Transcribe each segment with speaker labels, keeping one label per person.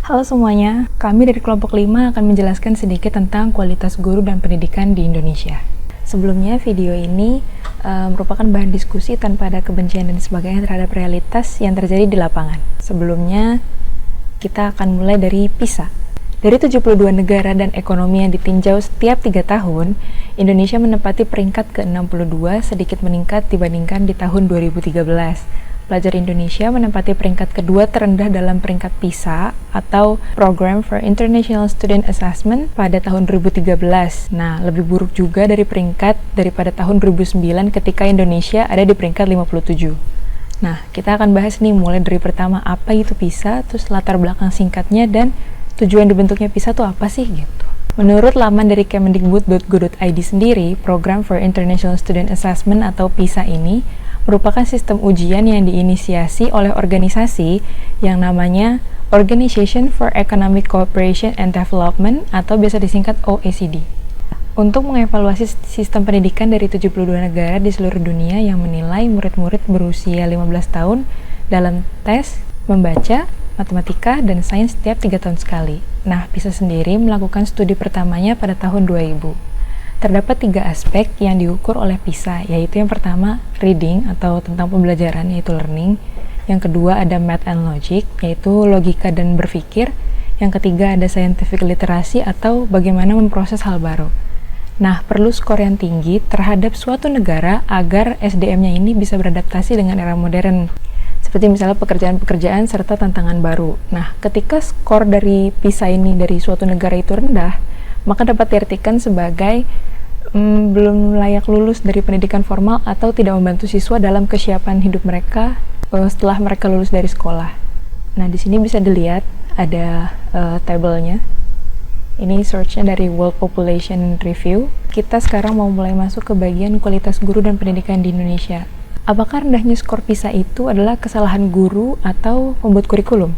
Speaker 1: Halo semuanya, kami dari kelompok 5 akan menjelaskan sedikit tentang kualitas guru dan pendidikan di Indonesia. Sebelumnya, video ini merupakan bahan diskusi tanpa ada kebencian dan sebagainya terhadap realitas yang terjadi di lapangan. Sebelumnya, kita akan mulai dari PISA. Dari 72 negara dan ekonomi yang ditinjau setiap 3 tahun, Indonesia menempati peringkat ke-62, sedikit meningkat dibandingkan di tahun 2013. Pelajar Indonesia menempati peringkat kedua terendah dalam peringkat PISA atau Program for International Student Assessment pada tahun 2013. Nah, lebih buruk juga dari peringkat daripada tahun 2009 ketika Indonesia ada di peringkat 57. Nah, kita akan bahas nih mulai dari pertama apa itu PISA, terus latar belakang singkatnya dan tujuan dibentuknya PISA itu apa sih gitu. Menurut laman dari kemendikbud.go.id sendiri, Program for International Student Assessment atau PISA ini merupakan sistem ujian yang diinisiasi oleh organisasi yang namanya Organization for Economic Cooperation and Development atau biasa disingkat OECD. Untuk mengevaluasi sistem pendidikan dari 72 negara di seluruh dunia yang menilai murid-murid berusia 15 tahun dalam tes membaca, matematika, dan sains setiap 3 tahun sekali. Nah, PISA sendiri melakukan studi pertamanya pada tahun 2000. Terdapat 3 aspek yang diukur oleh PISA, yaitu yang pertama, reading atau tentang pembelajaran, yaitu learning. Yang kedua ada math and logic, yaitu logika dan berpikir. Yang ketiga ada scientific literacy atau bagaimana memproses hal baru. Nah, perlu skor yang tinggi terhadap suatu negara agar SDM-nya ini bisa beradaptasi dengan era modern. Seperti misalnya pekerjaan-pekerjaan serta tantangan baru. Nah, ketika skor dari PISA ini dari suatu negara itu rendah, maka dapat diartikan sebagai belum layak lulus dari pendidikan formal atau tidak membantu siswa dalam kesiapan hidup mereka setelah mereka lulus dari sekolah. Nah, di sini bisa dilihat ada tabelnya. Ini search-nya dari World Population Review. Kita sekarang mau mulai masuk ke bagian kualitas guru dan pendidikan di Indonesia. Apakah rendahnya skor PISA itu adalah kesalahan guru atau pembuat kurikulum?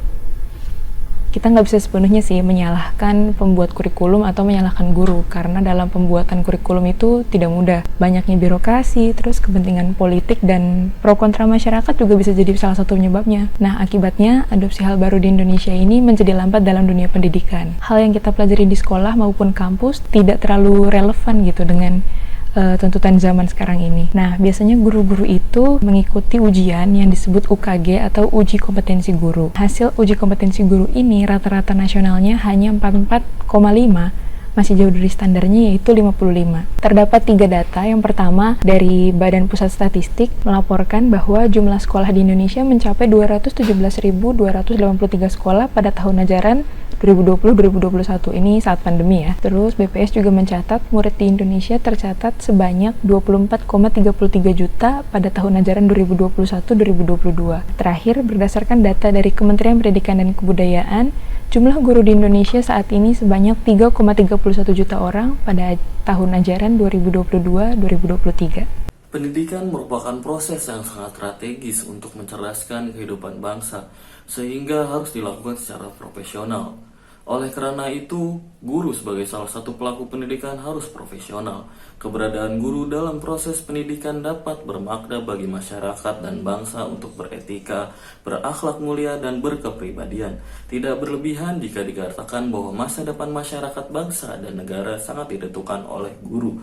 Speaker 1: Kita nggak bisa sepenuhnya sih menyalahkan pembuat kurikulum atau menyalahkan guru, karena dalam pembuatan kurikulum itu tidak mudah. Banyaknya birokrasi, terus kepentingan politik, dan pro kontra masyarakat juga bisa jadi salah satu penyebabnya. Nah, akibatnya adopsi hal baru di Indonesia ini menjadi lambat dalam dunia pendidikan. Hal yang kita pelajari di sekolah maupun kampus tidak terlalu relevan gitu dengan tuntutan zaman sekarang ini. Nah, biasanya guru-guru itu mengikuti ujian yang disebut UKG atau uji kompetensi guru. Hasil uji kompetensi guru ini rata-rata nasionalnya hanya 44,5, masih jauh dari standarnya yaitu 55. Terdapat 3 data. Yang pertama, dari Badan Pusat Statistik melaporkan bahwa jumlah sekolah di Indonesia mencapai 217.283 sekolah pada tahun ajaran 2020-2021. Ini saat pandemi ya. Terus BPS juga mencatat murid di Indonesia tercatat sebanyak 24,33 juta pada tahun ajaran 2021-2022. Terakhir, berdasarkan data dari Kementerian Pendidikan dan Kebudayaan, jumlah guru di Indonesia saat ini sebanyak 3,31 juta orang pada tahun ajaran 2022-2023.
Speaker 2: Pendidikan merupakan proses yang sangat strategis untuk mencerdaskan kehidupan bangsa, sehingga harus dilakukan secara profesional. Oleh karena itu, guru sebagai salah satu pelaku pendidikan harus profesional. Keberadaan guru dalam proses pendidikan dapat bermakna bagi masyarakat dan bangsa untuk beretika, berakhlak mulia, dan berkepribadian. Tidak berlebihan jika dikatakan bahwa masa depan masyarakat, bangsa, dan negara sangat ditentukan oleh guru.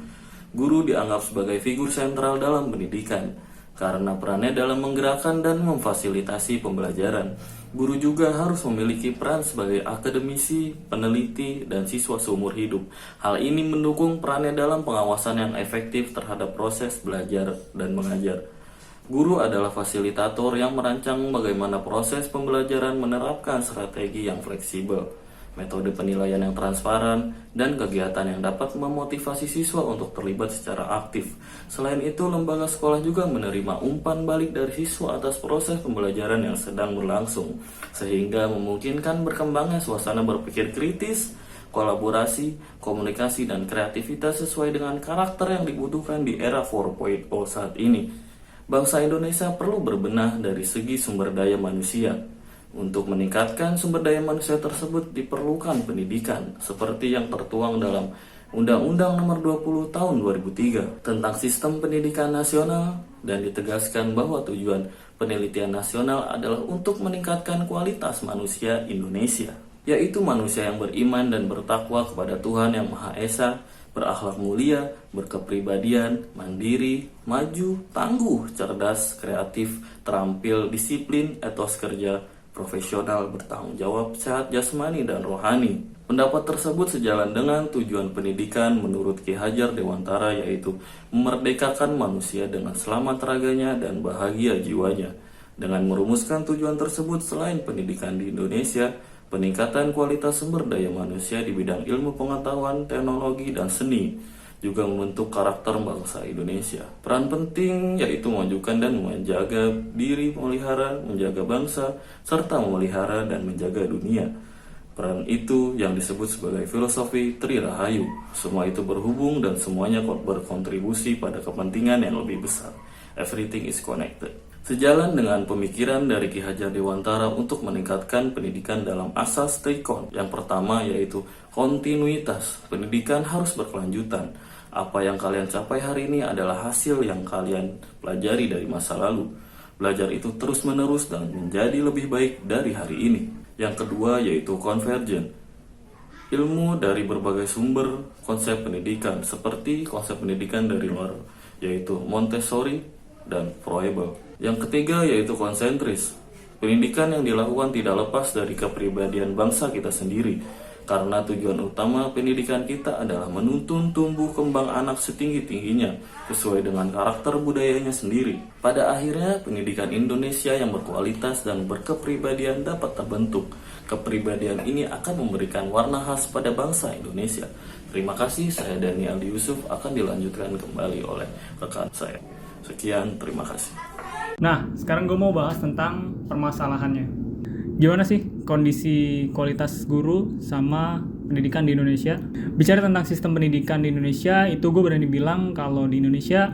Speaker 2: Guru dianggap sebagai figur sentral dalam pendidikan, karena perannya dalam menggerakkan dan memfasilitasi pembelajaran. Guru juga harus memiliki peran sebagai akademisi, peneliti, dan siswa seumur hidup. Hal ini mendukung perannya dalam pengawasan yang efektif terhadap proses belajar dan mengajar. Guru adalah fasilitator yang merancang bagaimana proses pembelajaran menerapkan strategi yang fleksibel, metode penilaian yang transparan, dan kegiatan yang dapat memotivasi siswa untuk terlibat secara aktif. Selain itu, lembaga sekolah juga menerima umpan balik dari siswa atas proses pembelajaran yang sedang berlangsung, sehingga memungkinkan berkembangnya suasana berpikir kritis, kolaborasi, komunikasi, dan kreativitas sesuai dengan karakter yang dibutuhkan di era 4.0 saat ini. Bangsa Indonesia perlu berbenah dari segi sumber daya manusia. Untuk meningkatkan sumber daya manusia tersebut diperlukan pendidikan, seperti yang tertuang dalam Undang-Undang Nomor 20 Tahun 2003 tentang Sistem Pendidikan Nasional, dan ditegaskan bahwa tujuan penelitian nasional adalah untuk meningkatkan kualitas manusia Indonesia. yaitu manusia yang beriman dan bertakwa kepada Tuhan yang Maha Esa, berakhlak mulia, berkepribadian, mandiri, maju, tangguh, cerdas, kreatif, terampil, disiplin, etos kerja, profesional, bertanggung jawab, sehat jasmani dan rohani. Pendapat tersebut sejalan dengan tujuan pendidikan menurut Ki Hajar Dewantara, yaitu memerdekakan manusia dengan selamat raganya dan bahagia jiwanya. Dengan merumuskan tujuan tersebut, selain pendidikan di Indonesia, peningkatan kualitas sumber daya manusia di bidang ilmu pengetahuan, teknologi, dan seni juga membentuk karakter bangsa Indonesia. Peran penting yaitu memajukan dan menjaga diri, memelihara, menjaga bangsa, serta memelihara dan menjaga dunia. Peran itu yang disebut sebagai filosofi Tri Rahayu. Semua itu berhubung dan semuanya berkontribusi pada kepentingan yang lebih besar. Everything is connected. Sejalan dengan pemikiran dari Ki Hajar Dewantara untuk meningkatkan pendidikan dalam asas trikon. Yang pertama yaitu kontinuitas. Pendidikan harus berkelanjutan. Apa yang kalian capai hari ini adalah hasil yang kalian pelajari dari masa lalu. Belajar itu terus-menerus dan menjadi lebih baik dari hari ini. Yang kedua yaitu convergent. Ilmu dari berbagai sumber konsep pendidikan, seperti konsep pendidikan dari luar, yaitu Montessori dan Froebel. Yang ketiga yaitu konsentris. Pendidikan yang dilakukan tidak lepas dari kepribadian bangsa kita sendiri, karena tujuan utama pendidikan kita adalah menuntun tumbuh kembang anak setinggi-tingginya sesuai dengan karakter budayanya sendiri. Pada akhirnya pendidikan Indonesia yang berkualitas dan berkepribadian dapat terbentuk. Kepribadian ini akan memberikan warna khas pada bangsa Indonesia. Terima kasih, saya Daniel Yusuf, akan dilanjutkan kembali oleh rekan saya. Sekian, terima kasih.
Speaker 3: Nah, sekarang gue mau bahas tentang permasalahannya. Gimana sih kondisi kualitas guru sama pendidikan di Indonesia? Bicara tentang sistem pendidikan di Indonesia, itu gue berani bilang kalau di Indonesia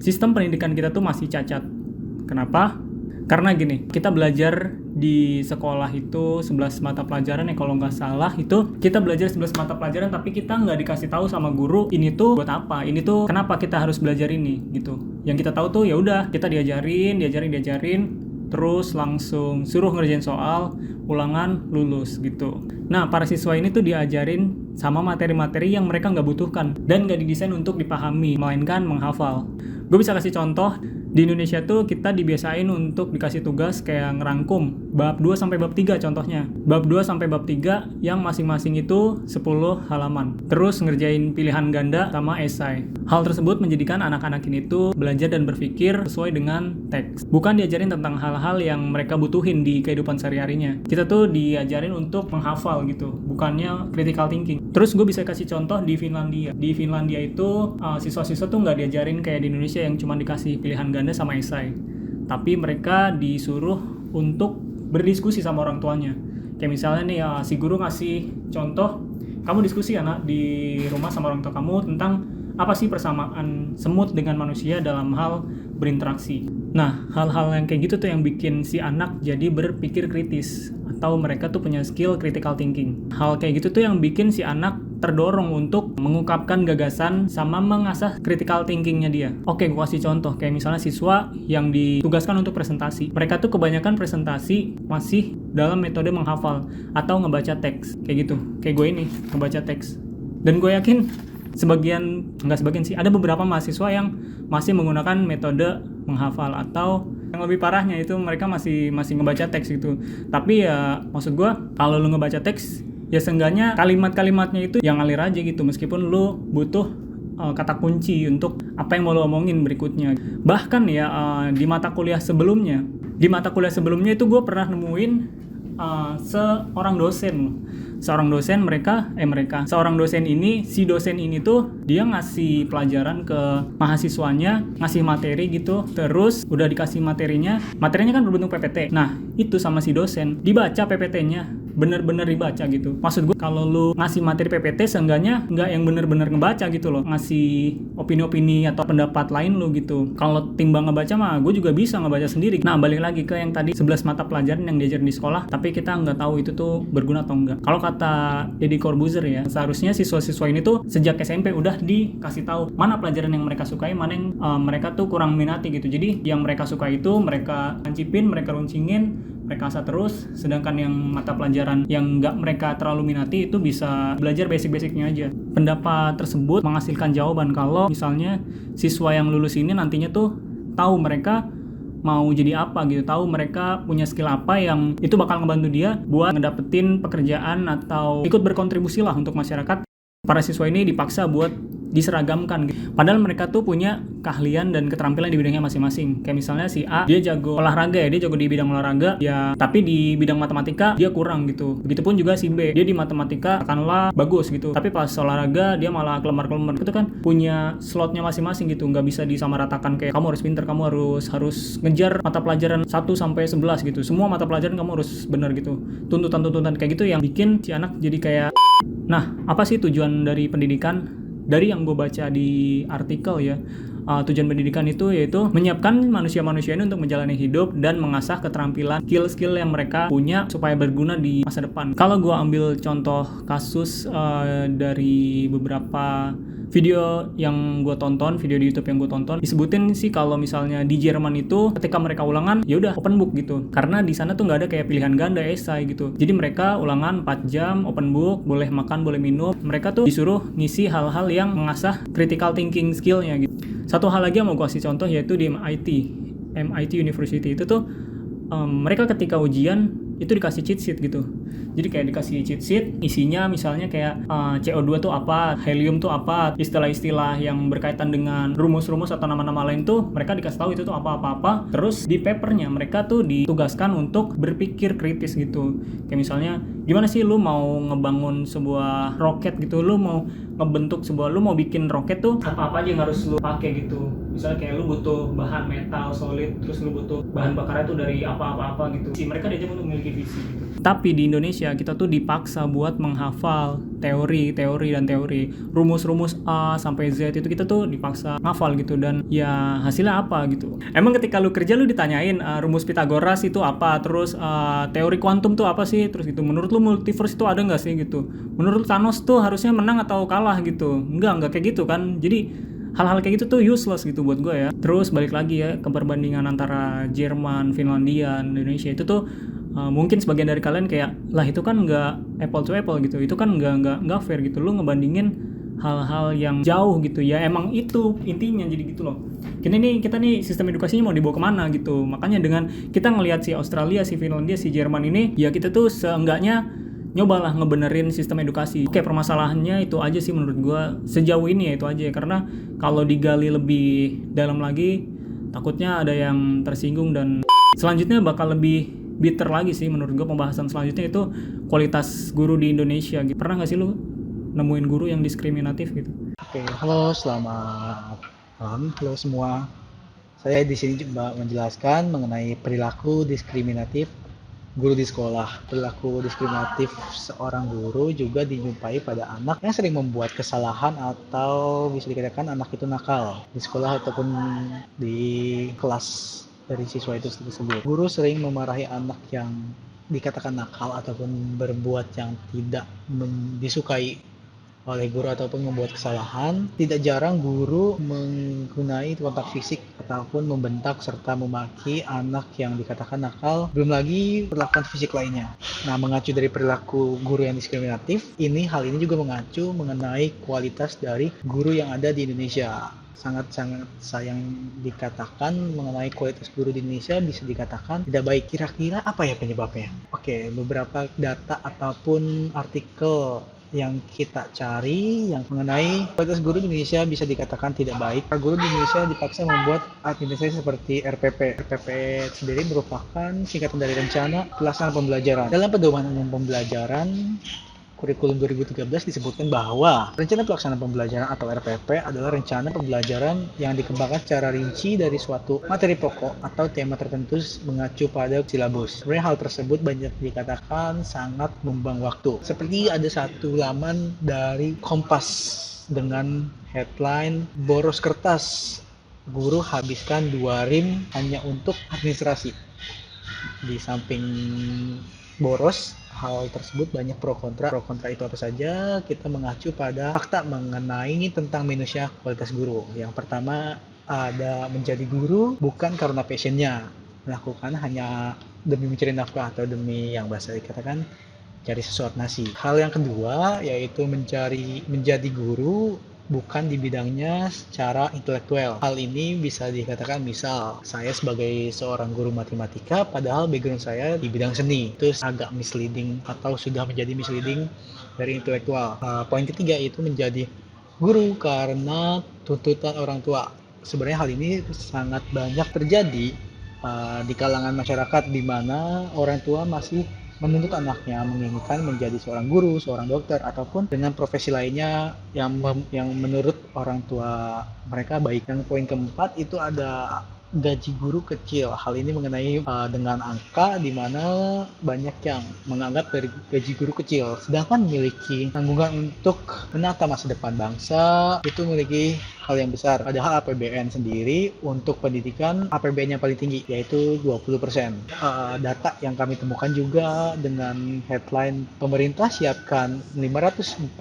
Speaker 3: sistem pendidikan kita tuh masih cacat. Kenapa? Karena gini, kita belajar di sekolah itu 11 mata pelajaran ya, kalau nggak salah itu kita belajar 11 mata pelajaran, tapi kita nggak dikasih tahu sama guru ini tuh buat apa, ini tuh kenapa kita harus belajar ini gitu. Yang kita tahu tuh ya udah kita diajarin, terus langsung suruh ngerjain soal, ulangan, lulus gitu. Nah, para siswa ini tuh diajarin sama materi-materi yang mereka nggak butuhkan dan nggak didesain untuk dipahami, melainkan menghafal. Gue bisa kasih contoh. Di Indonesia tuh kita dibiasain untuk dikasih tugas kayak ngerangkum bab 2 sampai bab 3 contohnya. Bab 2 sampai bab 3 yang masing-masing itu 10 halaman. Terus ngerjain pilihan ganda sama esai. Hal tersebut menjadikan anak-anak ini tuh belajar dan berpikir sesuai dengan teks. Bukan diajarin tentang hal-hal yang mereka butuhin di kehidupan sehari-harinya. Kita tuh diajarin untuk menghafal gitu, bukannya critical thinking. Terus gue bisa kasih contoh di Finlandia. Di Finlandia itu siswa-siswa tuh nggak diajarin kayak di Indonesia yang cuma dikasih pilihan ganda sama esai, tapi mereka disuruh untuk berdiskusi sama orang tuanya. Kayak misalnya nih si guru ngasih contoh, kamu diskusi anak di rumah sama orang tua kamu tentang apa sih persamaan semut dengan manusia dalam hal berinteraksi. Nah, hal-hal yang kayak gitu tuh yang bikin si anak jadi berpikir kritis, atau mereka tuh punya skill critical thinking. Hal kayak gitu tuh yang bikin si anak terdorong untuk mengungkapkan gagasan sama mengasah critical thinkingnya dia. Oke, gue kasih contoh. Kayak misalnya siswa yang ditugaskan untuk presentasi. Mereka tuh kebanyakan presentasi masih dalam metode menghafal atau ngebaca teks. Kayak gitu. Kayak gue ini, ngebaca teks. Dan gue yakin ada beberapa mahasiswa yang masih menggunakan metode menghafal, atau yang lebih parahnya itu mereka masih ngebaca teks gitu. Tapi ya maksud gue, kalau lu ngebaca teks, ya seenggaknya kalimat-kalimatnya itu yang ngalir aja gitu, meskipun lu butuh kata kunci untuk apa yang mau lu omongin berikutnya. Bahkan ya di mata kuliah sebelumnya itu gue pernah nemuin seorang dosen ini tuh dia ngasih pelajaran ke mahasiswanya, ngasih materi gitu, terus udah dikasih materinya kan berbentuk PPT. Nah, itu sama si dosen dibaca PPT-nya, bener-bener dibaca gitu. Maksud gue, kalau lu ngasih materi PPT seenggaknya nggak yang bener-bener ngebaca gitu loh, ngasih opini-opini atau pendapat lain lu gitu. Kalau timbang ngebaca mah gue juga bisa ngebaca sendiri. Nah, balik lagi ke yang tadi 11 mata pelajaran yang diajarin di sekolah, tapi kita nggak tahu itu tuh berguna atau enggak. Kalau kata Deddy Corbuzier ya, seharusnya siswa-siswa ini tuh sejak SMP udah dikasih tahu mana pelajaran yang mereka sukai, mana yang mereka tuh kurang minati gitu. Jadi yang mereka suka itu mereka lancipin, mereka runcingin, rekayasa terus, sedangkan yang mata pelajaran yang nggak mereka terlalu minati itu bisa belajar basic-basicnya aja. Pendapat tersebut menghasilkan jawaban kalau misalnya siswa yang lulus ini nantinya tuh tahu mereka mau jadi apa gitu, tahu mereka punya skill apa yang itu bakal ngebantu dia buat ngedapetin pekerjaan atau ikut berkontribusi lah untuk masyarakat. Para siswa ini dipaksa buat diseragamkan gitu. Padahal mereka tuh punya keahlian dan keterampilan di bidangnya masing-masing. Kayak misalnya si A, dia jago olahraga ya, dia jago di bidang olahraga ya, tapi di bidang matematika dia kurang gitu. Begitupun juga si B, dia di matematika katakanlah bagus gitu, tapi pas olahraga dia malah kelemar-kelemar. Itu kan punya slotnya masing-masing gitu, nggak bisa disamaratakan kayak kamu harus pinter, kamu harus ngejar mata pelajaran 1 sampai 11 gitu. Semua mata pelajaran kamu harus benar gitu. Tuntutan-tuntutan kayak gitu yang bikin si anak jadi kayak. Nah, apa sih tujuan dari pendidikan? Dari yang gue baca di artikel ya, tujuan pendidikan itu yaitu menyiapkan manusia-manusia ini untuk menjalani hidup dan mengasah keterampilan, skill-skill yang mereka punya supaya berguna di masa depan. Kalau gue ambil contoh kasus dari beberapa video yang gue tonton, video di YouTube yang gue tonton, disebutin sih kalau misalnya di Jerman itu ketika mereka ulangan ya udah open book gitu, karena di sana tuh nggak ada kayak pilihan ganda, esai gitu. Jadi mereka ulangan 4 jam open book, boleh makan, boleh minum. Mereka tuh disuruh ngisi hal-hal yang mengasah critical thinking skillnya gitu. Satu hal lagi yang mau gue kasih contoh yaitu di MIT University itu tuh mereka ketika ujian itu dikasih cheat sheet gitu. Jadi kayak dikasih cheat sheet, isinya misalnya kayak CO2 tuh apa, helium tuh apa, istilah-istilah yang berkaitan dengan rumus-rumus atau nama-nama lain tuh mereka dikasih tahu itu tuh apa-apa. Terus di papernya mereka tuh ditugaskan untuk berpikir kritis gitu. Kayak misalnya gimana sih lu mau ngebangun sebuah roket gitu, lu mau bikin roket tuh apa-apa aja yang harus lu pakai gitu. Misalnya kayak lu butuh bahan metal solid, terus lu butuh bahan bakarnya tuh dari apa-apa gitu. Mereka diajak untuk memiliki visi gitu. Tapi di Indonesia kita tuh dipaksa buat menghafal teori dan teori, rumus-rumus A sampai Z itu kita tuh dipaksa ngafal gitu, dan ya hasilnya apa gitu. Emang ketika lu kerja lu ditanyain rumus Pitagoras itu apa, terus teori kuantum tuh apa sih, terus gitu. Menurut lu multiverse itu ada nggak sih gitu. Menurut Thanos tuh harusnya menang atau kalah gitu. Enggak kayak gitu kan. Jadi hal-hal kayak gitu tuh useless gitu buat gue ya. Terus balik lagi ya ke perbandingan antara Jerman, Finlandia, Indonesia itu tuh mungkin sebagian dari kalian kayak lah itu kan nggak apple to apple gitu, itu kan nggak fair gitu, lu ngebandingin hal-hal yang jauh gitu ya. Emang itu intinya jadi gitu loh. Kita nih sistem edukasinya mau dibawa kemana gitu. Makanya dengan kita ngelihat si Australia, si Finlandia, si Jerman ini, ya kita tuh seenggaknya nyobalah ngebenerin sistem edukasi. Oke, permasalahannya itu aja sih menurut gua sejauh ini ya, itu aja. Karena kalau digali lebih dalam lagi takutnya ada yang tersinggung, dan selanjutnya bakal lebih bitter lagi sih menurut gue. Pembahasan selanjutnya itu kualitas guru di Indonesia gitu. Pernah gak sih lu nemuin guru yang diskriminatif gitu?
Speaker 4: Oke, halo, selamat malam, halo semua. Saya di sini coba menjelaskan mengenai perilaku diskriminatif guru di sekolah. Perilaku diskriminatif seorang guru juga dijumpai pada anak yang sering membuat kesalahan atau bisa dikatakan anak itu nakal di sekolah ataupun di kelas dari siswa itu tersebut. Guru sering memarahi anak yang dikatakan nakal ataupun berbuat yang tidak disukai oleh guru ataupun membuat kesalahan. Tidak jarang guru menggunakan kontak fisik ataupun membentak serta memaki anak yang dikatakan nakal, belum lagi perlakuan fisik lainnya. Nah, mengacu dari perilaku guru yang diskriminatif, hal ini juga mengacu mengenai kualitas dari guru yang ada di Indonesia. Sangat-sangat sayang dikatakan mengenai kualitas guru di Indonesia bisa dikatakan tidak baik. Kira-kira apa ya penyebabnya? Oke, beberapa data ataupun artikel yang kita cari yang mengenai kualitas guru di Indonesia bisa dikatakan tidak baik. Guru di Indonesia dipaksa membuat administrasi seperti RPP. RPP sendiri merupakan singkatan dari Rencana Pelaksanaan Pembelajaran. Dalam Pedoman Umum Pembelajaran Kurikulum 2013 disebutkan bahwa rencana pelaksanaan pembelajaran atau RPP adalah rencana pembelajaran yang dikembangkan secara rinci dari suatu materi pokok atau tema tertentu mengacu pada silabus. Sebenarnya hal tersebut banyak dikatakan sangat membuang waktu. Seperti ada satu laman dari Kompas dengan headline boros kertas, guru habiskan 2 rim hanya untuk administrasi. Di samping boros, hal tersebut banyak pro kontra. Pro kontra itu apa saja? Kita mengacu pada fakta mengenai tentang minusnya kualitas guru. Yang pertama, ada menjadi guru bukan karena passionnya, melakukan hanya demi mencari nafkah atau demi yang bahasa dikatakan cari sesuatu nasi. Hal yang kedua yaitu menjadi guru bukan di bidangnya secara intelektual. Hal ini bisa dikatakan misal saya sebagai seorang guru matematika padahal background saya di bidang seni. Itu agak misleading atau sudah menjadi misleading dari intelektual. Poin ketiga itu menjadi guru karena tuntutan orang tua. Sebenarnya hal ini sangat banyak terjadi di kalangan masyarakat di mana orang tua masih menuntut anaknya menginginkan menjadi seorang guru, seorang dokter, ataupun dengan profesi lainnya yang menurut orang tua mereka baik. Yang poin keempat itu ada gaji guru kecil. Hal ini mengenai dengan angka di mana banyak yang menganggap dari gaji guru kecil, sedangkan memiliki tanggungan untuk menata masa depan bangsa itu memiliki hal yang besar. Padahal APBN sendiri untuk pendidikan APBN yang paling tinggi yaitu 20%. Data yang kami temukan juga dengan headline pemerintah siapkan 541,7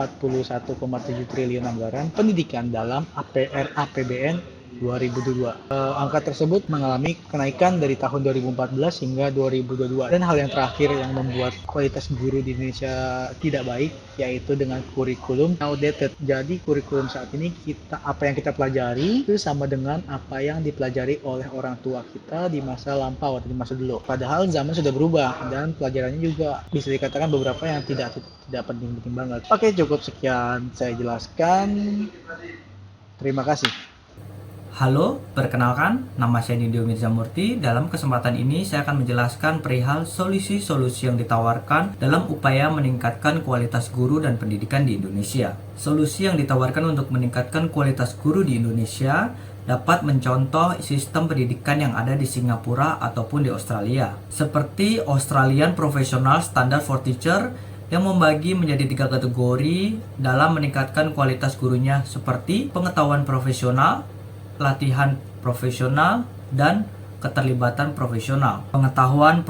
Speaker 4: triliun anggaran pendidikan dalam APBN 2022. Angka tersebut mengalami kenaikan dari tahun 2014 hingga 2022. Dan hal yang terakhir yang membuat kualitas guru di Indonesia tidak baik yaitu dengan kurikulum outdated. Jadi kurikulum saat ini apa yang kita pelajari itu sama dengan apa yang dipelajari oleh orang tua kita di masa lampau atau di masa dulu. Padahal zaman sudah berubah dan pelajarannya juga bisa dikatakan beberapa yang tidak penting-penting banget. Oke, cukup sekian saya jelaskan. Terima kasih.
Speaker 5: Halo, perkenalkan, nama saya Nindyo Mirza Murti. Dalam kesempatan ini saya akan menjelaskan perihal solusi-solusi yang ditawarkan dalam upaya meningkatkan kualitas guru dan pendidikan di Indonesia. Solusi yang ditawarkan untuk meningkatkan kualitas guru di Indonesia dapat mencontoh sistem pendidikan yang ada di Singapura ataupun di Australia. Seperti Australian Professional Standard for Teacher yang membagi menjadi 3 kategori dalam meningkatkan kualitas gurunya seperti pengetahuan profesional, latihan profesional, dan keterlibatan profesional. Pengetahuan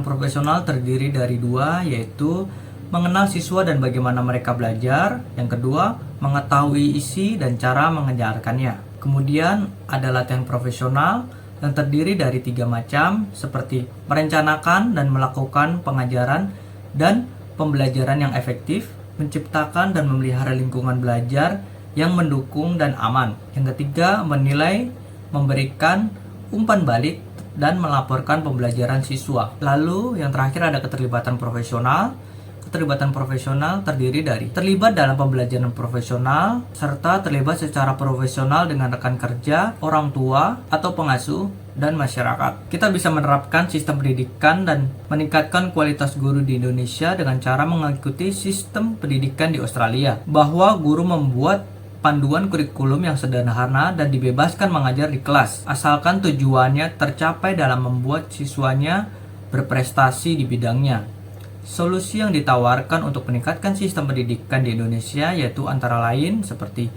Speaker 5: profesional terdiri dari 2, yaitu mengenal siswa dan bagaimana mereka belajar. Yang kedua, mengetahui isi dan cara mengajarkannya. Kemudian ada latihan profesional yang terdiri dari 3 macam, seperti merencanakan dan melakukan pengajaran dan pembelajaran yang efektif, menciptakan dan memelihara lingkungan belajar yang mendukung dan aman. Yang ketiga, menilai, memberikan umpan balik, dan melaporkan pembelajaran siswa. Lalu yang terakhir ada keterlibatan profesional. Keterlibatan profesional terdiri dari terlibat dalam pembelajaran profesional, serta terlibat secara profesional dengan rekan kerja, orang tua, atau pengasuh, dan masyarakat. Kita bisa menerapkan sistem pendidikan dan meningkatkan kualitas guru di Indonesia dengan cara mengikuti sistem pendidikan di Australia, bahwa guru membuat panduan kurikulum yang sederhana dan dibebaskan mengajar di kelas, asalkan tujuannya tercapai dalam membuat siswanya berprestasi di bidangnya. Solusi yang ditawarkan untuk meningkatkan sistem pendidikan di Indonesia yaitu antara lain seperti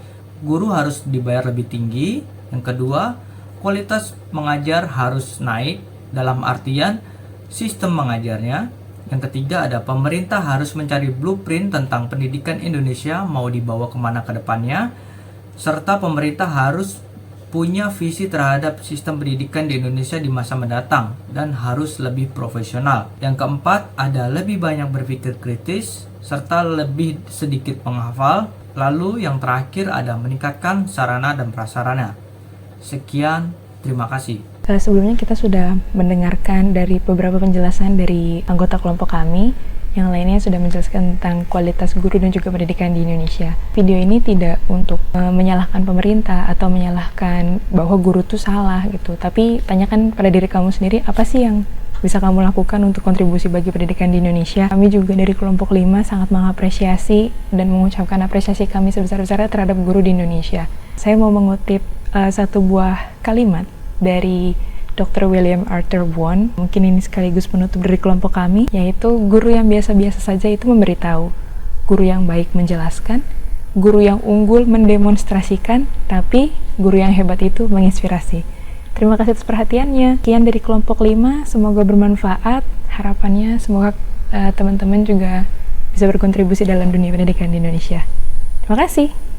Speaker 5: guru harus dibayar lebih tinggi. Yang kedua, kualitas mengajar harus naik dalam artian sistem mengajarnya. Yang ketiga, ada pemerintah harus mencari blueprint tentang pendidikan Indonesia mau dibawa kemana ke depannya, serta pemerintah harus punya visi terhadap sistem pendidikan di Indonesia di masa mendatang dan harus lebih profesional. Yang keempat, ada lebih banyak berpikir kritis serta lebih sedikit penghafal. Lalu yang terakhir ada meningkatkan sarana dan prasarana. Sekian, terima kasih.
Speaker 1: Sebelumnya kita sudah mendengarkan dari beberapa penjelasan dari anggota kelompok kami, yang lainnya sudah menjelaskan tentang kualitas guru dan juga pendidikan di Indonesia. Video ini tidak untuk menyalahkan pemerintah atau menyalahkan bahwa guru itu salah gitu, tapi tanyakan pada diri kamu sendiri, apa sih yang bisa kamu lakukan untuk kontribusi bagi pendidikan di Indonesia. Kami juga dari kelompok 5 sangat mengapresiasi dan mengucapkan apresiasi kami sebesar-besarnya terhadap guru di Indonesia. Saya mau mengutip satu buah kalimat dari Dr. William Arthur Won, mungkin ini sekaligus penutup dari kelompok kami, yaitu guru yang biasa-biasa saja itu memberitahu, guru yang baik menjelaskan, guru yang unggul mendemonstrasikan, tapi guru yang hebat itu menginspirasi. Terima kasih atas perhatiannya. Sekian dari kelompok 5, semoga bermanfaat. Harapannya semoga teman-teman juga bisa berkontribusi dalam dunia pendidikan di Indonesia. Terima kasih.